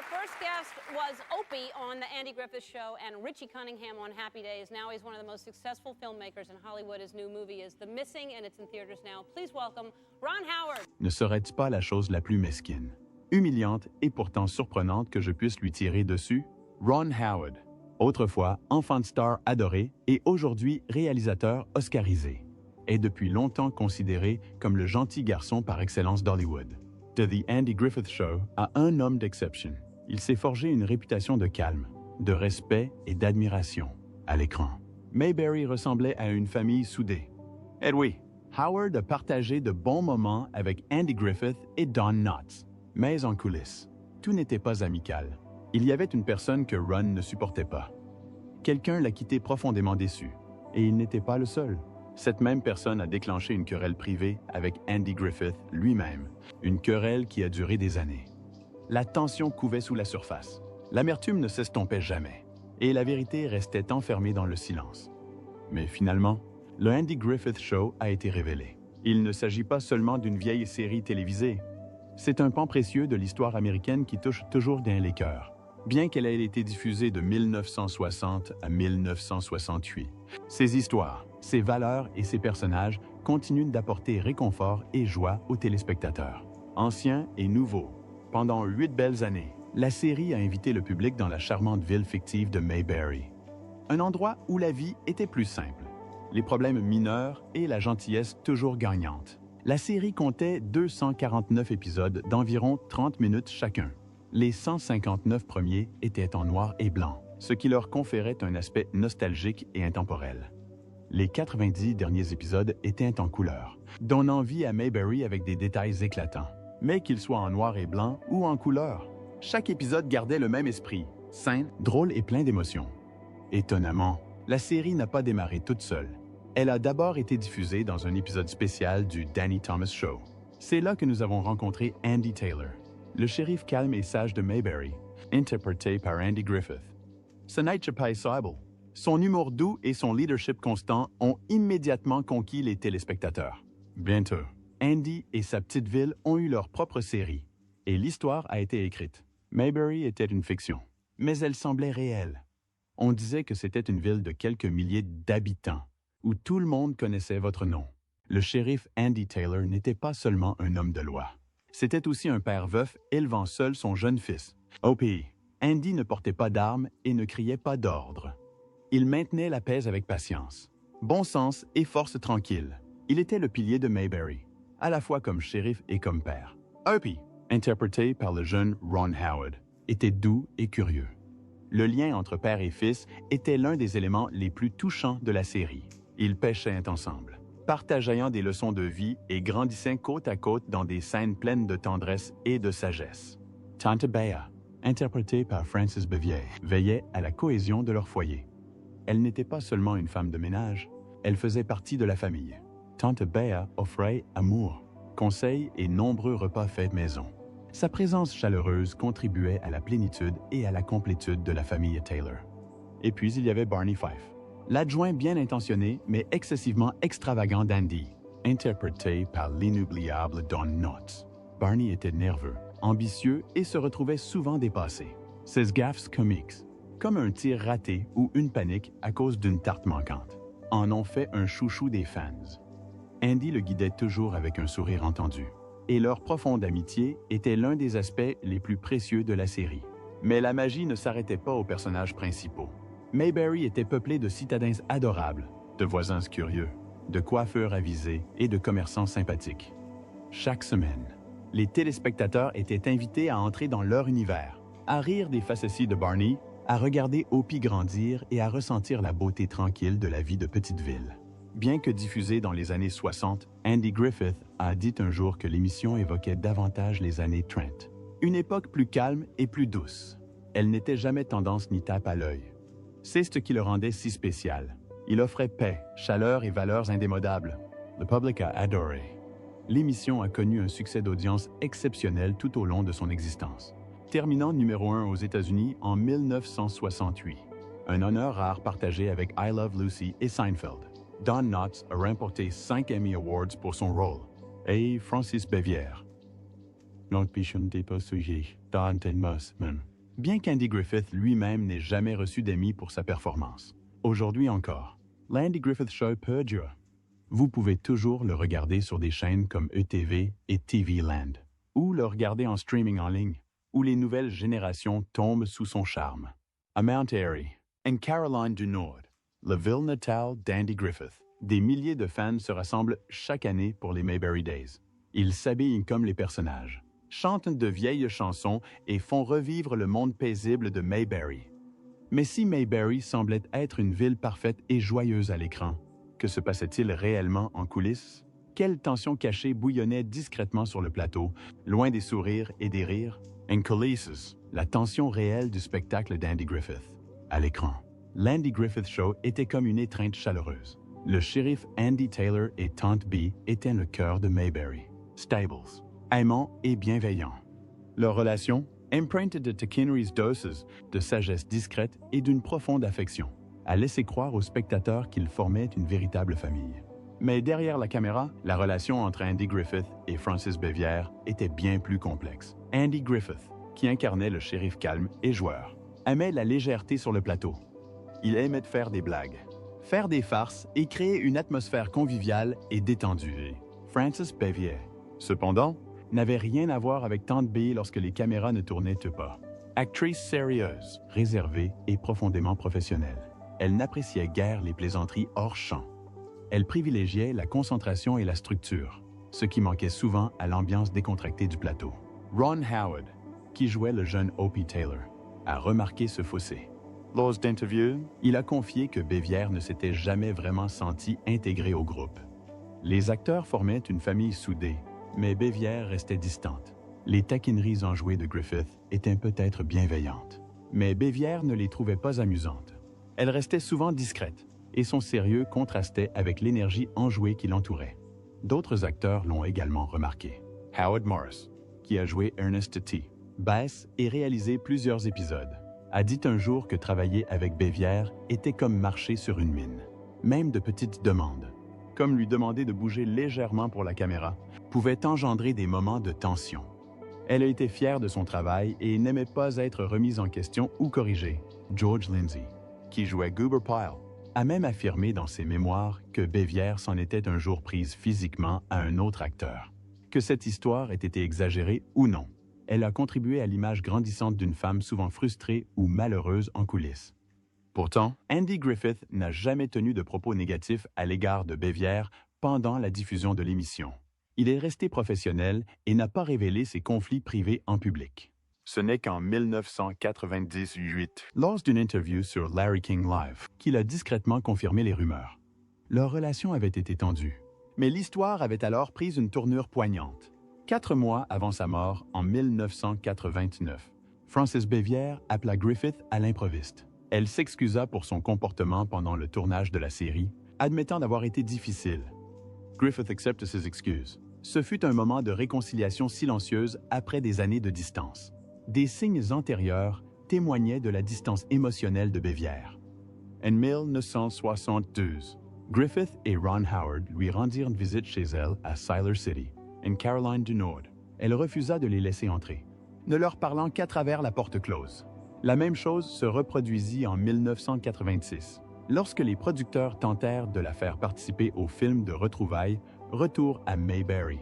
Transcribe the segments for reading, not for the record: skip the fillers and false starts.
first guest was Opie on The Andy Griffith Show and Richie Cunningham on Happy Days. Now he's one of the most successful filmmakers in Hollywood. His new movie is The Missing, and it's in theaters now. Please welcome Ron Howard. Ne serait-ce pas la chose la plus mesquine, humiliante et pourtant surprenante que je puisse lui tirer dessus? Ron Howard, autrefois enfant de star adoré et aujourd'hui réalisateur oscarisé, est depuis longtemps considéré comme le gentil garçon par excellence d'Hollywood. The Andy Griffith Show a un homme d'exception. Il s'est forgé une réputation de calme, de respect et d'admiration à l'écran. Mayberry ressemblait à une famille soudée. Et oui, Howard a partagé de bons moments avec Andy Griffith et Don Knotts. Mais en coulisses, tout n'était pas amical. Il y avait une personne que Ron ne supportait pas. Quelqu'un l'a quitté profondément déçu. Et il n'était pas le seul. Cette même personne a déclenché une querelle privée avec Andy Griffith lui-même, une querelle qui a duré des années. La tension couvait sous la surface. L'amertume ne s'estompait jamais, et la vérité restait enfermée dans le silence. Mais finalement, le Andy Griffith Show a été révélé. Il ne s'agit pas seulement d'une vieille série télévisée. C'est un pan précieux de l'histoire américaine qui touche toujours bien les cœurs, bien qu'elle ait été diffusée de 1960 à 1968. Ces histoires, ses valeurs et ses personnages continuent d'apporter réconfort et joie aux téléspectateurs. Anciens et nouveaux. Pendant 8 belles années, la série a invité le public dans la charmante ville fictive de Mayberry. Un endroit où la vie était plus simple, les problèmes mineurs et la gentillesse toujours gagnante. La série comptait 249 épisodes d'environ 30 minutes chacun. Les 159 premiers étaient en noir et blanc, ce qui leur conférait un aspect nostalgique et intemporel. Les 90 derniers épisodes étaient en couleur, donnant vie à Mayberry avec des détails éclatants. Mais qu'ils soient en noir et blanc ou en couleur, chaque épisode gardait le même esprit, simple, drôle et plein d'émotions. Étonnamment, la série n'a pas démarré toute seule. Elle a d'abord été diffusée dans un épisode spécial du Danny Thomas Show. C'est là que nous avons rencontré Andy Taylor, le shérif calme et sage de Mayberry, interprété par Andy Griffith. Ce n'est pas possible. Son humour doux et son leadership constant ont immédiatement conquis les téléspectateurs. Bientôt, Andy et sa petite ville ont eu leur propre série, et l'histoire a été écrite. Mayberry était une fiction, mais elle semblait réelle. On disait que c'était une ville de quelques milliers d'habitants, où tout le monde connaissait votre nom. Le shérif Andy Taylor n'était pas seulement un homme de loi. C'était aussi un père veuf élevant seul son jeune fils. Au pays, Andy ne portait pas d'armes et ne criait pas d'ordre. Il maintenait la paix avec patience, bon sens et force tranquille. Il était le pilier de Mayberry, à la fois comme shérif et comme père. Opie, interprété par le jeune Ron Howard, était doux et curieux. Le lien entre père et fils était l'un des éléments les plus touchants de la série. Ils pêchaient ensemble, partageant des leçons de vie et grandissant côte à côte dans des scènes pleines de tendresse et de sagesse. Tante Bea, interprétée par Frances Bevier, veillait à la cohésion de leur foyer. Elle n'était pas seulement une femme de ménage, elle faisait partie de la famille. Tante Bea offrait amour, conseils et nombreux repas faits maison. Sa présence chaleureuse contribuait à la plénitude et à la complétude de la famille Taylor. Et puis il y avait Barney Fife, l'adjoint bien intentionné mais excessivement extravagant d'Andy, interprété par l'inoubliable Don Knotts. Barney était nerveux, ambitieux et se retrouvait souvent dépassé. Ses gaffes comiques, comme un tir raté ou une panique à cause d'une tarte manquante, en ont fait un chouchou des fans. Andy le guidait toujours avec un sourire entendu, et leur profonde amitié était l'un des aspects les plus précieux de la série. Mais la magie ne s'arrêtait pas aux personnages principaux. Mayberry était peuplée de citadins adorables, de voisins curieux, de coiffeurs avisés et de commerçants sympathiques. Chaque semaine, les téléspectateurs étaient invités à entrer dans leur univers, à rire des facéties de Barney, à regarder Opie grandir et à ressentir la beauté tranquille de la vie de petite ville. Bien que diffusée dans les années 60, Andy Griffith a dit un jour que l'émission évoquait davantage les années 30. Une époque plus calme et plus douce. Elle n'était jamais tendance ni tape à l'œil. C'est ce qui le rendait si spécial. Il offrait paix, chaleur et valeurs indémodables. Le public a adoré. L'émission a connu un succès d'audience exceptionnel tout au long de son existence, terminant numéro 1 aux États-Unis en 1968. Un honneur rare partagé avec I Love Lucy et Seinfeld. Don Knotts a remporté 5 Emmy Awards pour son rôle. Et Frances Bevier. Notre pichon n'est pas sujet, Don Tenmos, même. bien qu'Andy Griffith lui-même n'ait jamais reçu d'Emmy pour sa performance. Aujourd'hui encore, l'Andy Griffith Show perdure. Vous pouvez toujours le regarder sur des chaînes comme ETV et TV Land, ou le regarder en streaming en ligne, où les nouvelles générations tombent sous son charme. À Mount Airy, en Caroline du Nord, la ville natale d'Andy Griffith, des milliers de fans se rassemblent chaque année pour les Mayberry Days. Ils s'habillent comme les personnages, chantent de vieilles chansons et font revivre le monde paisible de Mayberry. Mais si Mayberry semblait être une ville parfaite et joyeuse à l'écran, que se passait-il réellement en coulisses? Quelle tension cachée bouillonnait discrètement sur le plateau, loin des sourires et des rires? En coulisses, la tension réelle du spectacle d'Andy Griffith. À l'écran, l'Andy Griffith Show était comme une étreinte chaleureuse. Le shérif Andy Taylor et Tante Bee étaient le cœur de Mayberry. Stables, aimant et bienveillant. Leur relation, empreinte de taquineries doses, de sagesse discrète et d'une profonde affection, a laissé croire aux spectateurs qu'ils formaient une véritable famille. Mais derrière la caméra, la relation entre Andy Griffith et Frances Bévière était bien plus complexe. Andy Griffith, qui incarnait le shérif calme et joueur, aimait la légèreté sur le plateau. Il aimait faire des blagues, faire des farces et créer une atmosphère conviviale et détendue. Frances Bévière, cependant, n'avait rien à voir avec Tante Bee lorsque les caméras ne tournaient pas. Actrice sérieuse, réservée et profondément professionnelle, elle n'appréciait guère les plaisanteries hors champ. Elle privilégiait la concentration et la structure, ce qui manquait souvent à l'ambiance décontractée du plateau. Ron Howard, qui jouait le jeune Opie Taylor, a remarqué ce fossé. Lors d'interviews, il a confié que Bévière ne s'était jamais vraiment senti intégré au groupe. Les acteurs formaient une famille soudée, mais Bévière restait distante. Les taquineries enjouées de Griffith étaient peut-être bienveillantes, mais Bévière ne les trouvait pas amusantes. Elle restait souvent discrète, et son sérieux contrastait avec l'énergie enjouée qui l'entourait. D'autres acteurs l'ont également remarqué. Howard Morris, qui a joué Ernest T. Bass et réalisé plusieurs épisodes, a dit un jour que travailler avec Bévière était comme marcher sur une mine. Même de petites demandes, comme lui demander de bouger légèrement pour la caméra, pouvaient engendrer des moments de tension. Elle a été fière de son travail et n'aimait pas être remise en question ou corrigée. George Lindsay, qui jouait Goober Pyle, a même affirmé dans ses mémoires que Bévière s'en était un jour prise physiquement à un autre acteur. Que cette histoire ait été exagérée ou non, elle a contribué à l'image grandissante d'une femme souvent frustrée ou malheureuse en coulisses. Pourtant, Andy Griffith n'a jamais tenu de propos négatifs à l'égard de Bévière pendant la diffusion de l'émission. Il est resté professionnel et n'a pas révélé ses conflits privés en public. Ce n'est qu'en 1998, lors d'une interview sur Larry King Live, qu'il a discrètement confirmé les rumeurs. Leur relation avait été tendue, mais l'histoire avait alors pris une tournure poignante. 4 mois avant sa mort, en 1989, Frances Bévière appela Griffith à l'improviste. Elle s'excusa pour son comportement pendant le tournage de la série, admettant d'avoir été difficile. Griffith accepte ses excuses. Ce fut un moment de réconciliation silencieuse après des années de distance. Des signes antérieurs témoignaient de la distance émotionnelle de Bévière. En 1972, Griffith et Ron Howard lui rendirent visite chez elle à Siler City, en Caroline du Nord. Elle refusa de les laisser entrer, ne leur parlant qu'à travers la porte close. La même chose se reproduisit en 1986, lorsque les producteurs tentèrent de la faire participer au film de retrouvailles Retour à Mayberry.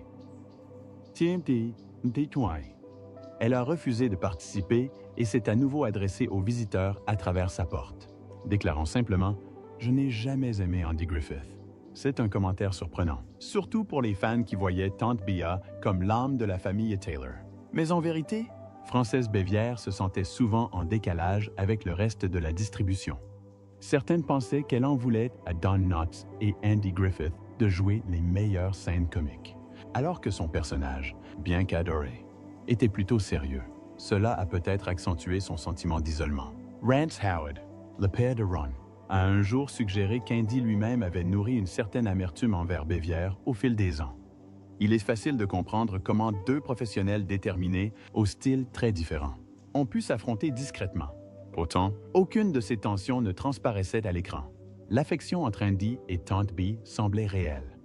Elle a refusé de participer et s'est à nouveau adressée aux visiteurs à travers sa porte, déclarant simplement « Je n'ai jamais aimé Andy Griffith ». C'est un commentaire surprenant, surtout pour les fans qui voyaient Tante Bea comme l'âme de la famille Taylor. Mais en vérité, Frances Bévière se sentait souvent en décalage avec le reste de la distribution. Certaines pensaient qu'elle en voulait à Don Knotts et Andy Griffith de jouer les meilleures scènes comiques, alors que son personnage, bien qu'adoré, était plutôt sérieux. Cela a peut-être accentué son sentiment d'isolement. Rance Howard, le père de Ron, a un jour suggéré qu'Andy lui-même avait nourri une certaine amertume envers Bévière au fil des ans. Il est facile de comprendre comment 2 professionnels déterminés, au style très différent, ont pu s'affronter discrètement. Pourtant, aucune de ces tensions ne transparaissait à l'écran. L'affection entre Andy et Tante Bee semblait réelle.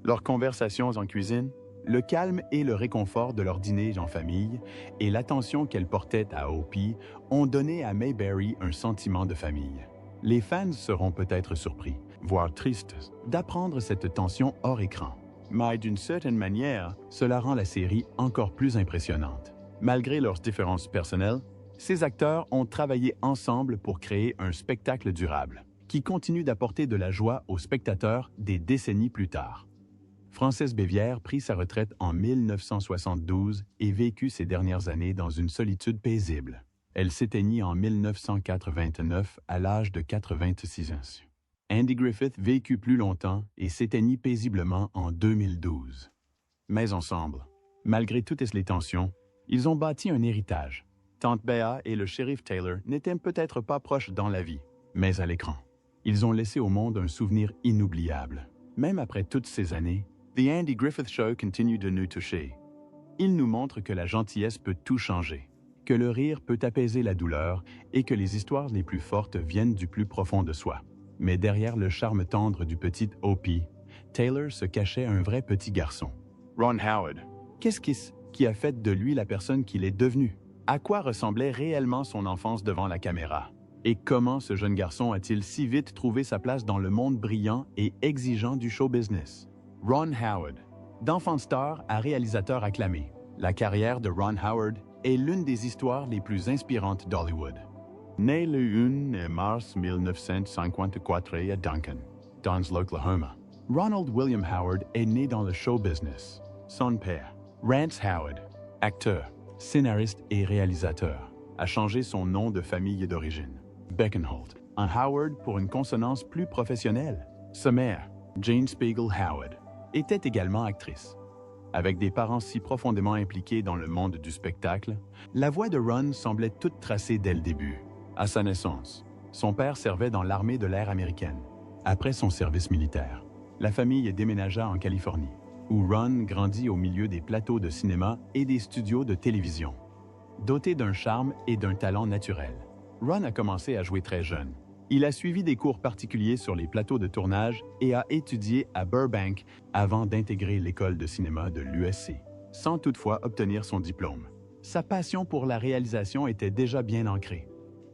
Leurs conversations en cuisine, Le calme et le réconfort de leur dîner en famille et l'attention qu'elle portait à Opie ont donné à Mayberry un sentiment de famille. Les fans seront peut-être surpris, voire tristes, d'apprendre cette tension hors écran. Mais d'une certaine manière, cela rend la série encore plus impressionnante. Malgré leurs différences personnelles, ces acteurs ont travaillé ensemble pour créer un spectacle durable, qui continue d'apporter de la joie aux spectateurs des décennies plus tard. Frances Bévière prit sa retraite en 1972 et vécut ses dernières années dans une solitude paisible. Elle s'éteignit en 1989 à l'âge de 86 ans. Andy Griffith vécut plus longtemps et s'éteignit paisiblement en 2012. Mais ensemble, malgré toutes les tensions, ils ont bâti un héritage. Tante Bea et le shérif Taylor n'étaient peut-être pas proches dans la vie, mais à l'écran. Ils ont laissé au monde un souvenir inoubliable. Même après toutes ces années, The Andy Griffith Show continue de nous toucher. Il nous montre que la gentillesse peut tout changer, que le rire peut apaiser la douleur et que les histoires les plus fortes viennent du plus profond de soi. Mais derrière le charme tendre du petit Opie, Taylor se cachait un vrai petit garçon. Ron Howard. Qu'est-ce qui a fait de lui la personne qu'il est devenu? À quoi ressemblait réellement son enfance devant la caméra? Et comment ce jeune garçon a-t-il si vite trouvé sa place dans le monde brillant et exigeant du show business? Ron Howard. D'enfant star à réalisateur acclamé, la carrière de Ron Howard est l'une des histoires les plus inspirantes d'Hollywood. Né le 1 mars 1954 à Duncan, dans l'Oklahoma, Ronald William Howard est né dans le show business. Son père, Rance Howard, acteur, scénariste et réalisateur, a changé son nom de famille d'origine, Beckenholt, en Howard pour une consonance plus professionnelle. Sa mère, Jane Spiegel Howard, était également actrice. Avec des parents si profondément impliqués dans le monde du spectacle, la voix de Ron semblait toute tracée dès le début. À sa naissance, son père servait dans l'armée de l'air américaine. Après son service militaire, la famille déménagea en Californie, où Ron grandit au milieu des plateaux de cinéma et des studios de télévision. Doté d'un charme et d'un talent naturel, Ron a commencé à jouer très jeune. Il a suivi des cours particuliers sur les plateaux de tournage et a étudié à Burbank avant d'intégrer l'école de cinéma de l'USC, sans toutefois obtenir son diplôme. Sa passion pour la réalisation était déjà bien ancrée.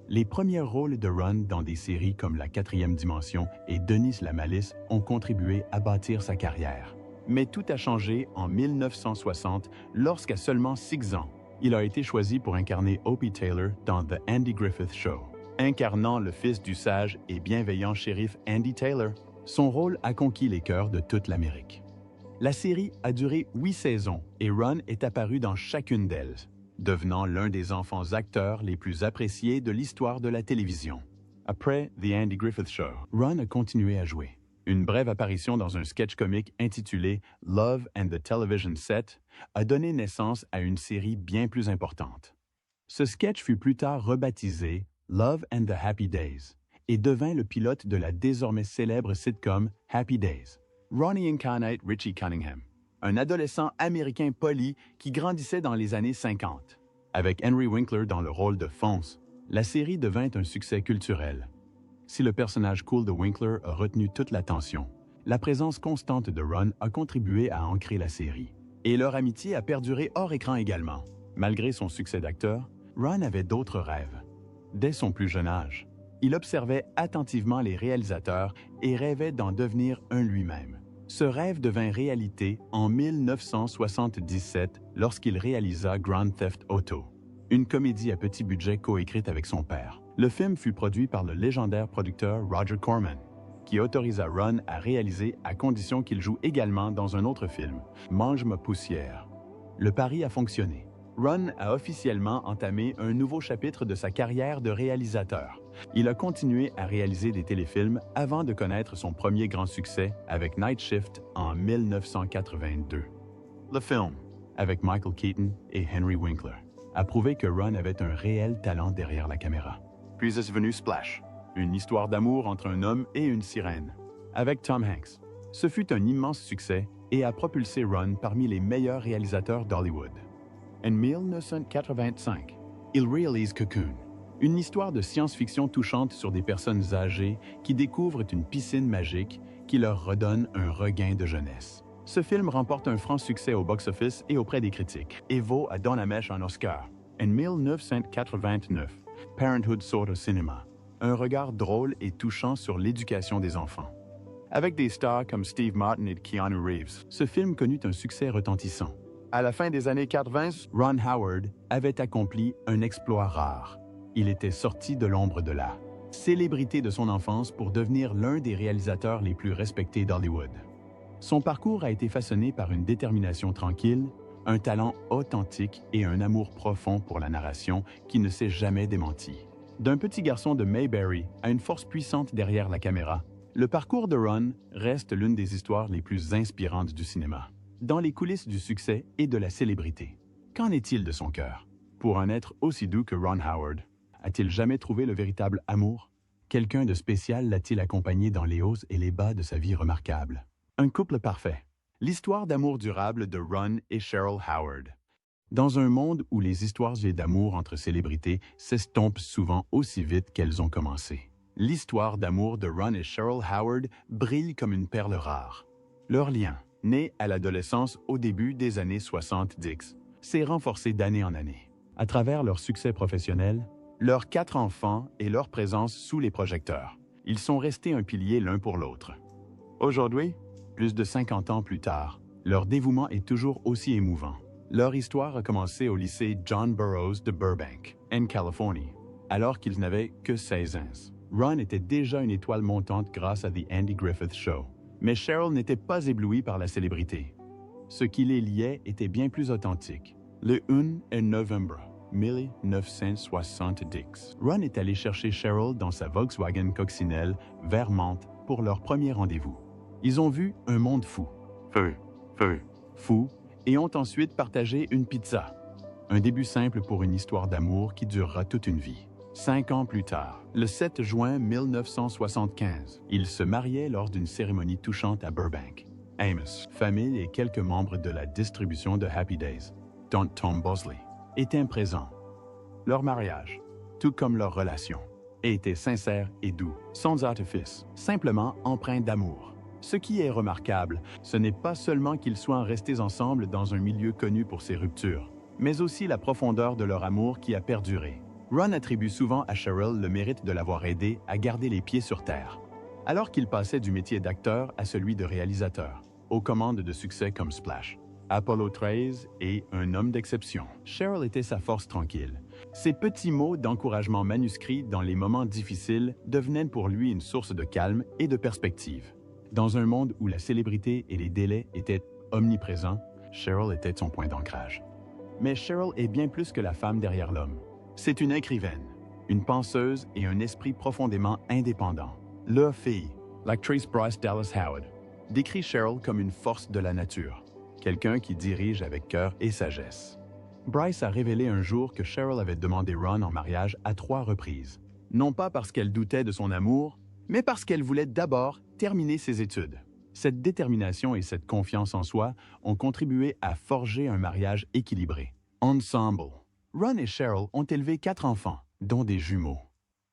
Les premiers rôles de Ron dans des séries comme La Quatrième Dimension et Dennis la Malice ont contribué à bâtir sa carrière. Mais tout a changé en 1960 lorsqu'à seulement 6 ans, il a été choisi pour incarner Opie Taylor dans The Andy Griffith Show. Incarnant le fils du sage et bienveillant shérif Andy Taylor, son rôle a conquis les cœurs de toute l'Amérique. La série a duré 8 saisons et Ron est apparu dans chacune d'elles, devenant l'un des enfants acteurs les plus appréciés de l'histoire de la télévision. Après The Andy Griffith Show, Ron a continué à jouer. Une brève apparition dans un sketch comique intitulé Love and the Television Set a donné naissance à une série bien plus importante. Ce sketch fut plus tard rebaptisé Love and the Happy Days et devint le pilote de la désormais célèbre sitcom Happy Days. Ronnie incarnait Richie Cunningham, un adolescent américain poli qui grandissait dans les années 50. Avec Henry Winkler dans le rôle de Fonz, la série devint un succès culturel. Si le personnage cool de Winkler a retenu toute l'attention, la présence constante de Ron a contribué à ancrer la série. Et leur amitié a perduré hors écran également. Malgré son succès d'acteur, Ron avait d'autres rêves. Dès son plus jeune âge, il observait attentivement les réalisateurs et rêvait d'en devenir un lui-même. Ce rêve devint réalité en 1977 lorsqu'il réalisa Grand Theft Auto, une comédie à petit budget coécrite avec son père. Le film fut produit par le légendaire producteur Roger Corman, qui autorisa Ron à réaliser à condition qu'il joue également dans un autre film, Mange ma poussière. Le pari a fonctionné. Ron a officiellement entamé un nouveau chapitre de sa carrière de réalisateur. Il a continué à réaliser des téléfilms avant de connaître son premier grand succès avec Night Shift en 1982. Le film, avec Michael Keaton et Henry Winkler, a prouvé que Ron avait un réel talent derrière la caméra. Puis est venu Splash, une histoire d'amour entre un homme et une sirène, avec Tom Hanks. Ce fut un immense succès et a propulsé Ron parmi les meilleurs réalisateurs d'Hollywood. En 1985, il réalise Cocoon, une histoire de science-fiction touchante sur des personnes âgées qui découvrent une piscine magique qui leur redonne un regain de jeunesse. Ce film remporte un franc succès au box-office et auprès des critiques, et vaut à Don Ameche un Oscar. En 1989, Parenthood sort au cinéma. Un regard drôle et touchant sur l'éducation des enfants. Avec des stars comme Steve Martin et Keanu Reeves, ce film connut un succès retentissant. À la fin des années 80, Ron Howard avait accompli un exploit rare. Il était sorti de l'ombre de la célébrité de son enfance pour devenir l'un des réalisateurs les plus respectés d'Hollywood. Son parcours a été façonné par une détermination tranquille, un talent authentique et un amour profond pour la narration qui ne s'est jamais démenti. D'un petit garçon de Mayberry à une force puissante derrière la caméra, le parcours de Ron reste l'une des histoires les plus inspirantes du cinéma. Dans les coulisses du succès et de la célébrité, qu'en est-il de son cœur? Pour un être aussi doux que Ron Howard, a-t-il jamais trouvé le véritable amour? Quelqu'un de spécial l'a-t-il accompagné dans les hauts et les bas de sa vie remarquable? Un couple parfait. L'histoire d'amour durable de Ron et Cheryl Howard. Dans un monde où les histoires d'amour entre célébrités s'estompent souvent aussi vite qu'elles ont commencé, l'histoire d'amour de Ron et Cheryl Howard brille comme une perle rare. Leur lien, né à l'adolescence au début des années 70, s'est renforcé d'année en année. À travers leur succès professionnel, leurs 4 enfants et leur présence sous les projecteurs, ils sont restés un pilier l'un pour l'autre. Aujourd'hui, plus de 50 ans plus tard, leur dévouement est toujours aussi émouvant. Leur histoire a commencé au lycée John Burroughs de Burbank, en Californie, alors qu'ils n'avaient que 16 ans. Ron était déjà une étoile montante grâce à The Andy Griffith Show, mais Cheryl n'était pas éblouie par la célébrité. Ce qui les liait était bien plus authentique. Le 1 novembre 1970, Ron est allé chercher Cheryl dans sa Volkswagen coccinelle vert menthe pour leur premier rendez-vous. Ils ont vu un monde fou, fou, et ont ensuite partagé une pizza. Un début simple pour une histoire d'amour qui durera toute une vie. 5 ans plus tard, le 7 juin 1975, ils se mariaient lors d'une cérémonie touchante à Burbank. Amos, famille et quelques membres de la distribution de Happy Days, dont Tom Bosley, étaient présents. Leur mariage, tout comme leur relation, était sincère et doux, sans artifice, simplement empreint d'amour. Ce qui est remarquable, ce n'est pas seulement qu'ils soient restés ensemble dans un milieu connu pour ses ruptures, mais aussi la profondeur de leur amour qui a perduré. Ron attribue souvent à Cheryl le mérite de l'avoir aidé à garder les pieds sur terre, alors qu'il passait du métier d'acteur à celui de réalisateur, aux commandes de succès comme Splash, Apollo 13 et Un homme d'exception. Cheryl était sa force tranquille. Ses petits mots d'encouragement manuscrits dans les moments difficiles devenaient pour lui une source de calme et de perspective. Dans un monde où la célébrité et les délais étaient omniprésents, Cheryl était son point d'ancrage. Mais Cheryl est bien plus que la femme derrière l'homme. C'est une écrivaine, une penseuse et un esprit profondément indépendant. Leur fille, l'actrice Bryce Dallas Howard, décrit Cheryl comme une force de la nature, quelqu'un qui dirige avec cœur et sagesse. Bryce a révélé un jour que Cheryl avait demandé Ron en mariage à 3 reprises, non pas parce qu'elle doutait de son amour, mais parce qu'elle voulait d'abord terminer ses études. Cette détermination et cette confiance en soi ont contribué à forger un mariage équilibré. Ensemble, Ron et Cheryl ont élevé 4 enfants, dont des jumeaux.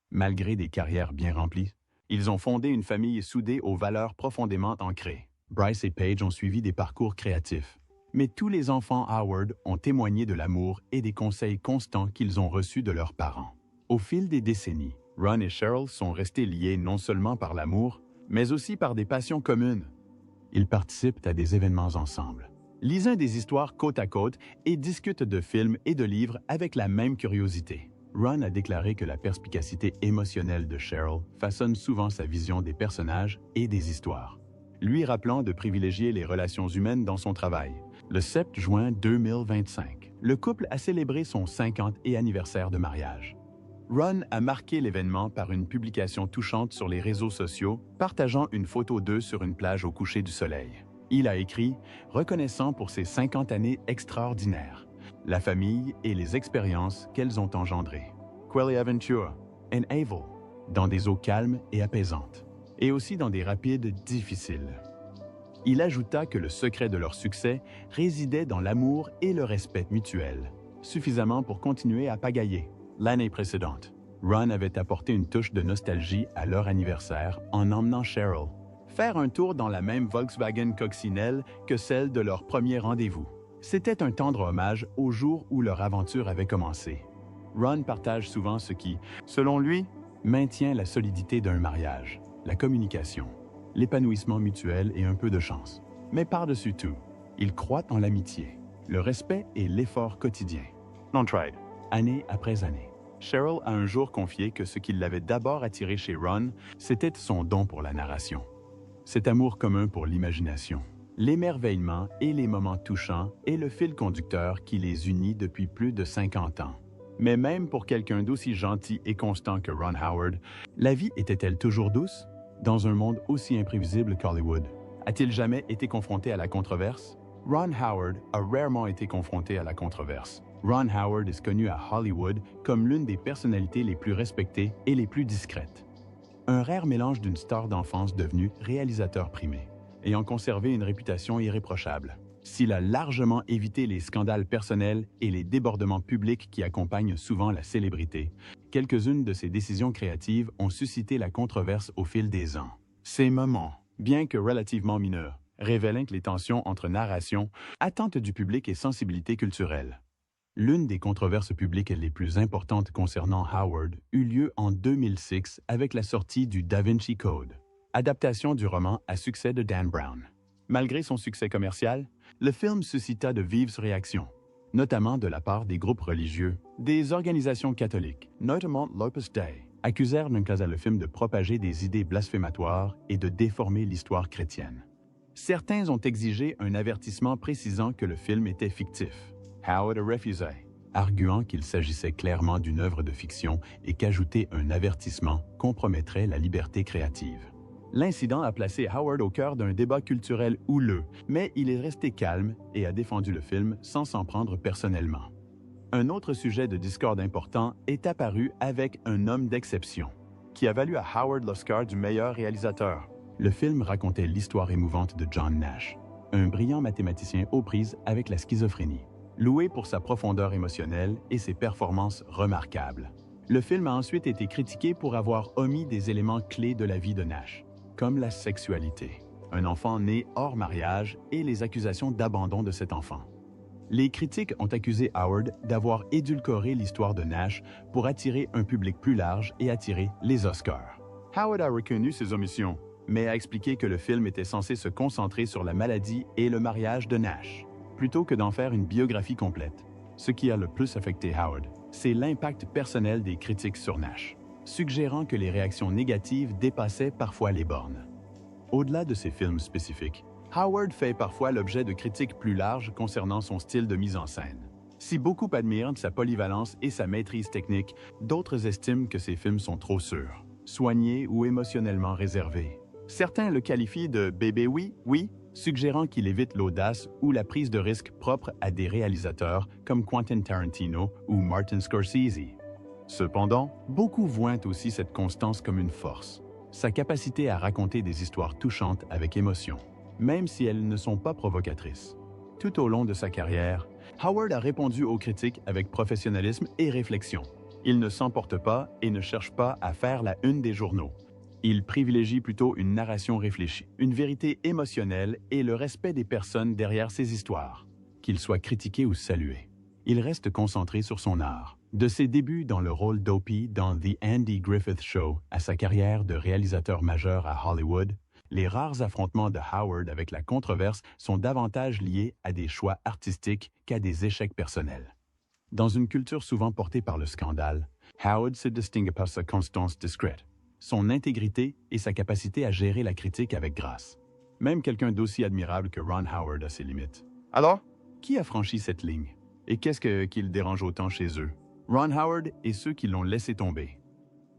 Malgré des carrières bien remplies, ils ont fondé une famille soudée aux valeurs profondément ancrées. Bryce et Paige ont suivi des parcours créatifs, mais tous les enfants Howard ont témoigné de l'amour et des conseils constants qu'ils ont reçus de leurs parents. Au fil des décennies, Ron et Cheryl sont restés liés non seulement par l'amour, mais aussi par des passions communes. Ils participent à des événements ensemble, lisent des histoires côte à côte et discutent de films et de livres avec la même curiosité. Ron a déclaré que la perspicacité émotionnelle de Cheryl façonne souvent sa vision des personnages et des histoires, lui rappelant de privilégier les relations humaines dans son travail. Le 7 juin 2025, le couple a célébré son 50e anniversaire de mariage. Ron a marqué l'événement par une publication touchante sur les réseaux sociaux, partageant une photo d'eux sur une plage au coucher du soleil. Il a écrit « Reconnaissant pour ces 50 années extraordinaires, la famille et les expériences qu'elles ont engendrées. Quelly Aventura and Avil, dans des eaux calmes et apaisantes, et aussi dans des rapides difficiles. » Il ajouta que le secret de leur succès résidait dans l'amour et le respect mutuel, suffisamment pour continuer à pagailler. L'année précédente, Ron avait apporté une touche de nostalgie à leur anniversaire en emmenant Cheryl, faire un tour dans la même Volkswagen coccinelle que celle de leur premier rendez-vous. C'était un tendre hommage au jour où leur aventure avait commencé. Ron partage souvent ce qui, selon lui, maintient la solidité d'un mariage, la communication, l'épanouissement mutuel et un peu de chance. Mais par-dessus tout, il croit en l'amitié, le respect et l'effort quotidien. Non tried, année après année. Cheryl a un jour confié que ce qui l'avait d'abord attiré chez Ron, c'était son don pour la narration. Cet amour commun pour l'imagination, l'émerveillement et les moments touchants est le fil conducteur qui les unit depuis plus de 50 ans. Mais même pour quelqu'un d'aussi gentil et constant que Ron Howard, la vie était-elle toujours douce? Dans un monde aussi imprévisible qu'Hollywood, a-t-il jamais été confronté à la controverse? Ron Howard a rarement été confronté à la controverse. Ron Howard est connu à Hollywood comme l'une des personnalités les plus respectées et les plus discrètes. Un rare mélange d'une star d'enfance devenue réalisateur primé, ayant conservé une réputation irréprochable. S'il a largement évité les scandales personnels et les débordements publics qui accompagnent souvent la célébrité, quelques-unes de ses décisions créatives ont suscité la controverse au fil des ans. Ces moments, bien que relativement mineurs, révélant les tensions entre narration, attentes du public et sensibilité culturelle. L'une des controverses publiques les plus importantes concernant Howard eut lieu en 2006 avec la sortie du Da Vinci Code, adaptation du roman à succès de Dan Brown. Malgré son succès commercial, le film suscita de vives réactions, notamment de la part des groupes religieux. Des organisations catholiques, notamment l'Opus Dei, accusèrent le film de propager des idées blasphématoires et de déformer l'histoire chrétienne. Certains ont exigé un avertissement précisant que le film était fictif. Howard a refusé, arguant qu'il s'agissait clairement d'une œuvre de fiction et qu'ajouter un avertissement compromettrait la liberté créative. L'incident a placé Howard au cœur d'un débat culturel houleux, mais il est resté calme et a défendu le film sans s'en prendre personnellement. Un autre sujet de discorde important est apparu avec Un homme d'exception, qui a valu à Howard l'Oscar du meilleur réalisateur. Le film racontait l'histoire émouvante de John Nash, un brillant mathématicien aux prises avec la schizophrénie, loué pour sa profondeur émotionnelle et ses performances remarquables. Le film a ensuite été critiqué pour avoir omis des éléments clés de la vie de Nash, comme la sexualité, un enfant né hors mariage et les accusations d'abandon de cet enfant. Les critiques ont accusé Howard d'avoir édulcoré l'histoire de Nash pour attirer un public plus large et attirer les Oscars. Howard a reconnu ses omissions, mais a expliqué que le film était censé se concentrer sur la maladie et le mariage de Nash, plutôt que d'en faire une biographie complète. Ce qui a le plus affecté Howard, c'est l'impact personnel des critiques sur Nash, suggérant que les réactions négatives dépassaient parfois les bornes. Au-delà de ces films spécifiques, Howard fait parfois l'objet de critiques plus larges concernant son style de mise en scène. Si beaucoup admirent sa polyvalence et sa maîtrise technique, d'autres estiment que ses films sont trop sûrs, soignés ou émotionnellement réservés. Certains le qualifient de « bébé oui », suggérant qu'il évite l'audace ou la prise de risque propre à des réalisateurs comme Quentin Tarantino ou Martin Scorsese. Cependant, beaucoup voient aussi cette constance comme une force, sa capacité à raconter des histoires touchantes avec émotion, même si elles ne sont pas provocatrices. Tout au long de sa carrière, Howard a répondu aux critiques avec professionnalisme et réflexion. Il ne s'emporte pas et ne cherche pas à faire la une des journaux. Il privilégie plutôt une narration réfléchie, une vérité émotionnelle et le respect des personnes derrière ses histoires, qu'il soit critiqué ou salué. Il reste concentré sur son art. De ses débuts dans le rôle d'Opie dans The Andy Griffith Show à sa carrière de réalisateur majeur à Hollywood, les rares affrontements de Howard avec la controverse sont davantage liés à des choix artistiques qu'à des échecs personnels. Dans une culture souvent portée par le scandale, Howard se distingue par sa constance discrète, son intégrité et sa capacité à gérer la critique avec grâce. Même quelqu'un d'aussi admirable que Ron Howard a ses limites. Alors, qui a franchi cette ligne? Et qu'est-ce qui le dérange autant chez eux? Ron Howard et ceux qui l'ont laissé tomber.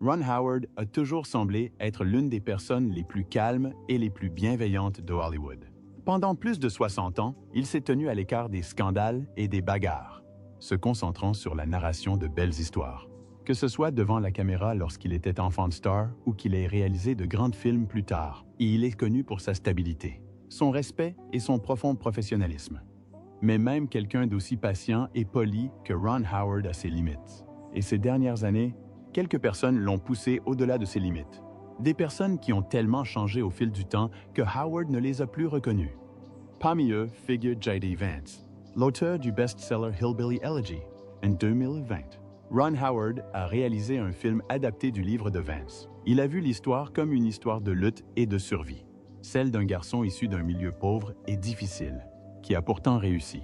Ron Howard a toujours semblé être l'une des personnes les plus calmes et les plus bienveillantes de Hollywood. Pendant plus de 60 ans, il s'est tenu à l'écart des scandales et des bagarres, se concentrant sur la narration de belles histoires. Que ce soit devant la caméra lorsqu'il était enfant de star ou qu'il ait réalisé de grands films plus tard, il est connu pour sa stabilité, son respect et son profond professionnalisme. Mais même quelqu'un d'aussi patient et poli que Ron Howard a ses limites. Et ces dernières années, quelques personnes l'ont poussé au-delà de ses limites. Des personnes qui ont tellement changé au fil du temps que Howard ne les a plus reconnus. Parmi eux figure J.D. Vance, l'auteur du best-seller Hillbilly Elegy, en 2020. Ron Howard a réalisé un film adapté du livre de Vance. Il a vu l'histoire comme une histoire de lutte et de survie, celle d'un garçon issu d'un milieu pauvre et difficile, qui a pourtant réussi.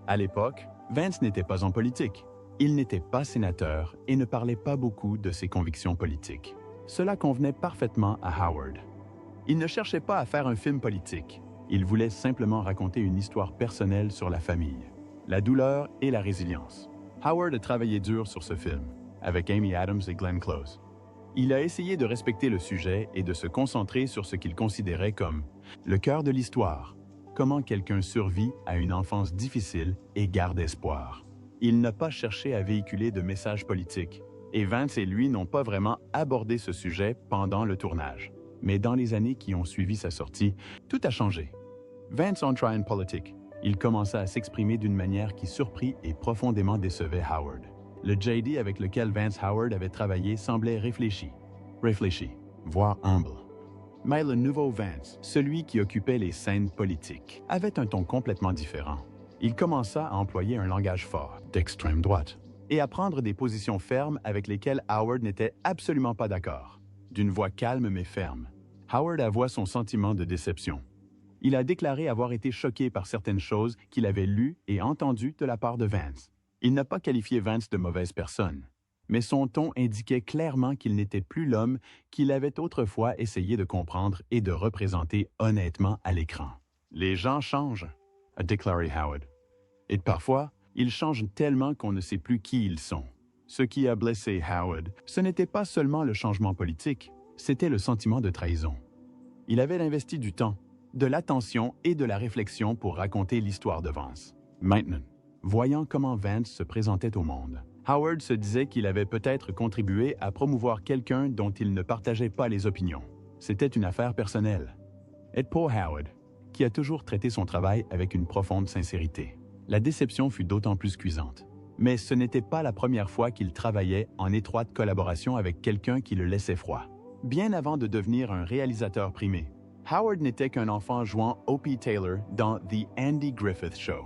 À l'époque, Vance n'était pas en politique. Il n'était pas sénateur et ne parlait pas beaucoup de ses convictions politiques. Cela convenait parfaitement à Howard. Il ne cherchait pas à faire un film politique. Il voulait simplement raconter une histoire personnelle sur la famille, la douleur et la résilience. Howard a travaillé dur sur ce film, avec Amy Adams et Glenn Close. Il a essayé de respecter le sujet et de se concentrer sur ce qu'il considérait comme le cœur de l'histoire, comment quelqu'un survit à une enfance difficile et garde espoir. Il n'a pas cherché à véhiculer de messages politiques, et Vance et lui n'ont pas vraiment abordé ce sujet pendant le tournage. Mais dans les années qui ont suivi sa sortie, tout a changé. Vance entra en politique. Il commença à s'exprimer d'une manière qui surprit et profondément décevait Howard. Le J.D. avec lequel Vance Howard avait travaillé semblait réfléchi, voire humble. Mais le nouveau Vance, celui qui occupait les scènes politiques, avait un ton complètement différent. Il commença à employer un langage fort, d'extrême droite, et à prendre des positions fermes avec lesquelles Howard n'était absolument pas d'accord. D'une voix calme mais ferme, Howard avoua son sentiment de déception. Il a déclaré avoir été choqué par certaines choses qu'il avait lues et entendues de la part de Vance. Il n'a pas qualifié Vance de mauvaise personne, mais son ton indiquait clairement qu'il n'était plus l'homme qu'il avait autrefois essayé de comprendre et de représenter honnêtement à l'écran. Les gens changent, a déclaré Howard. Et parfois, ils changent tellement qu'on ne sait plus qui ils sont. Ce qui a blessé Howard, ce n'était pas seulement le changement politique, c'était le sentiment de trahison. Il avait investi du temps, de l'attention et de la réflexion pour raconter l'histoire de Vance. Maintenant, voyant comment Vance se présentait au monde, Howard se disait qu'il avait peut-être contribué à promouvoir quelqu'un dont il ne partageait pas les opinions. C'était une affaire personnelle. Et pour Howard, qui a toujours traité son travail avec une profonde sincérité, la déception fut d'autant plus cuisante. Mais ce n'était pas la première fois qu'il travaillait en étroite collaboration avec quelqu'un qui le laissait froid. Bien avant de devenir un réalisateur primé, Howard n'était qu'un enfant jouant Opie Taylor dans The Andy Griffith Show.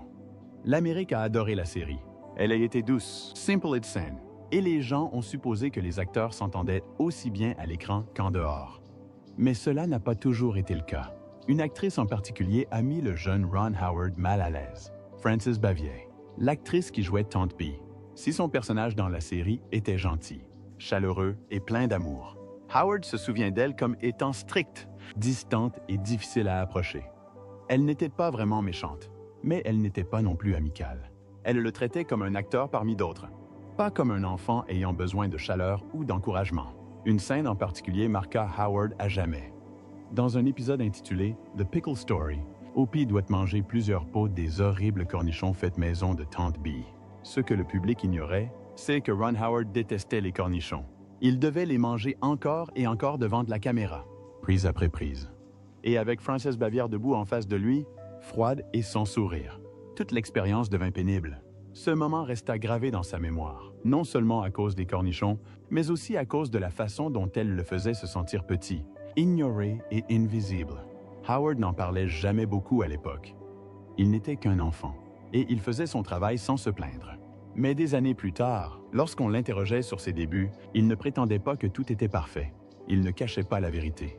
L'Amérique a adoré la série. Elle a été douce, simple et saine, et les gens ont supposé que les acteurs s'entendaient aussi bien à l'écran qu'en dehors. Mais cela n'a pas toujours été le cas. Une actrice en particulier a mis le jeune Ron Howard mal à l'aise, Frances Bavier, l'actrice qui jouait Tante Bee. Si son personnage dans la série était gentil, chaleureux et plein d'amour, Howard se souvient d'elle comme étant stricte, distante et difficile à approcher. Elle n'était pas vraiment méchante, mais elle n'était pas non plus amicale. Elle le traitait comme un acteur parmi d'autres, pas comme un enfant ayant besoin de chaleur ou d'encouragement. Une scène en particulier marqua Howard à jamais. Dans un épisode intitulé « The Pickle Story », Opie doit manger plusieurs pots des horribles cornichons faits maison de Tante Bee. Ce que le public ignorait, c'est que Ron Howard détestait les cornichons. Il devait les manger encore et encore devant de la caméra, prise après prise. Et avec Frances Bavière debout en face de lui, froide et sans sourire. Toute l'expérience devint pénible. Ce moment resta gravé dans sa mémoire, non seulement à cause des cornichons, mais aussi à cause de la façon dont elle le faisait se sentir petit, ignoré et invisible. Howard n'en parlait jamais beaucoup à l'époque. Il n'était qu'un enfant, et il faisait son travail sans se plaindre. Mais des années plus tard, lorsqu'on l'interrogeait sur ses débuts, il ne prétendait pas que tout était parfait. Il ne cachait pas la vérité.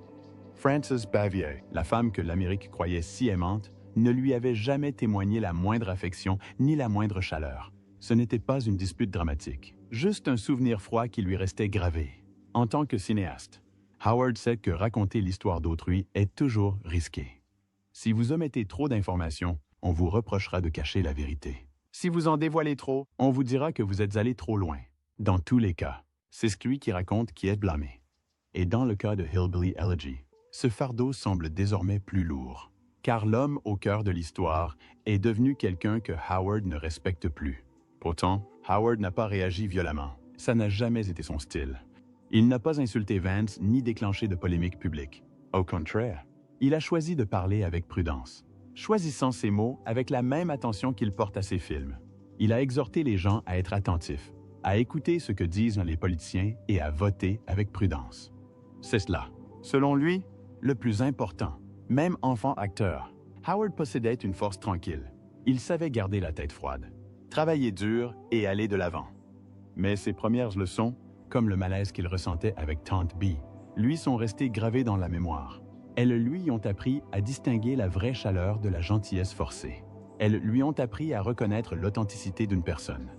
Frances Bavier, la femme que l'Amérique croyait si aimante, ne lui avait jamais témoigné la moindre affection ni la moindre chaleur. Ce n'était pas une dispute dramatique, juste un souvenir froid qui lui restait gravé. En tant que cinéaste, Howard sait que raconter l'histoire d'autrui est toujours risqué. Si vous omettez trop d'informations, on vous reprochera de cacher la vérité. Si vous en dévoilez trop, on vous dira que vous êtes allé trop loin. Dans tous les cas, c'est celui qui raconte qui est blâmé. Et dans le cas de Hillbilly Elegy, ce fardeau semble désormais plus lourd, car l'homme au cœur de l'histoire est devenu quelqu'un que Howard ne respecte plus. Pourtant, Howard n'a pas réagi violemment. Ça n'a jamais été son style. Il n'a pas insulté Vance ni déclenché de polémique publique. Au contraire, il a choisi de parler avec prudence, choisissant ses mots avec la même attention qu'il porte à ses films. Il a exhorté les gens à être attentifs, à écouter ce que disent les politiciens et à voter avec prudence. C'est cela, Selon lui, le plus important, même enfant acteur, Howard possédait une force tranquille. Il savait garder la tête froide, travailler dur et aller de l'avant. Mais ses premières leçons, comme le malaise qu'il ressentait avec Tante Bee, lui sont restées gravées dans la mémoire. Elles lui ont appris à distinguer la vraie chaleur de la gentillesse forcée. Elles lui ont appris à reconnaître l'authenticité d'une personne.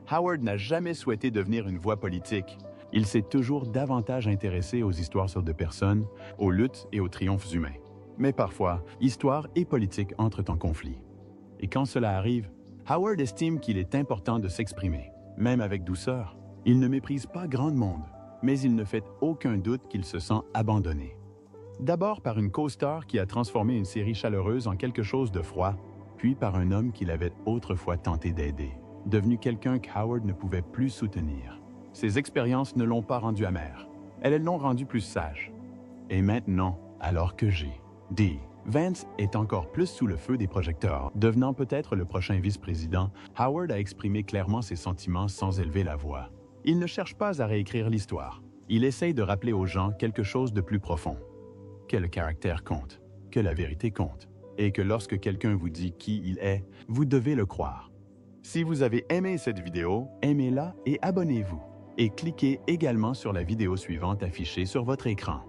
Howard n'a jamais souhaité devenir une voix politique. Il s'est toujours davantage intéressé aux histoires sur deux personnes, aux luttes et aux triomphes humains. Mais parfois, histoire et politique entrent en conflit. Et quand cela arrive, Howard estime qu'il est important de s'exprimer, même avec douceur. Il ne méprise pas grand monde, mais il ne fait aucun doute qu'il se sent abandonné. D'abord par une co-star qui a transformé une série chaleureuse en quelque chose de froid, puis par un homme qu'il avait autrefois tenté d'aider, devenu quelqu'un qu'Howard ne pouvait plus soutenir. Ces expériences ne l'ont pas rendu amer, elles l'ont rendu plus sage. Et maintenant, alors que Vance est encore plus sous le feu des projecteurs, devenant peut-être le prochain vice-président, Howard a exprimé clairement ses sentiments sans élever la voix. Il ne cherche pas à réécrire l'histoire. Il essaye de rappeler aux gens quelque chose de plus profond. Que le caractère compte, que la vérité compte, et que lorsque quelqu'un vous dit qui il est, vous devez le croire. Si vous avez aimé cette vidéo, aimez-la et abonnez-vous. Et cliquez également sur la vidéo suivante affichée sur votre écran.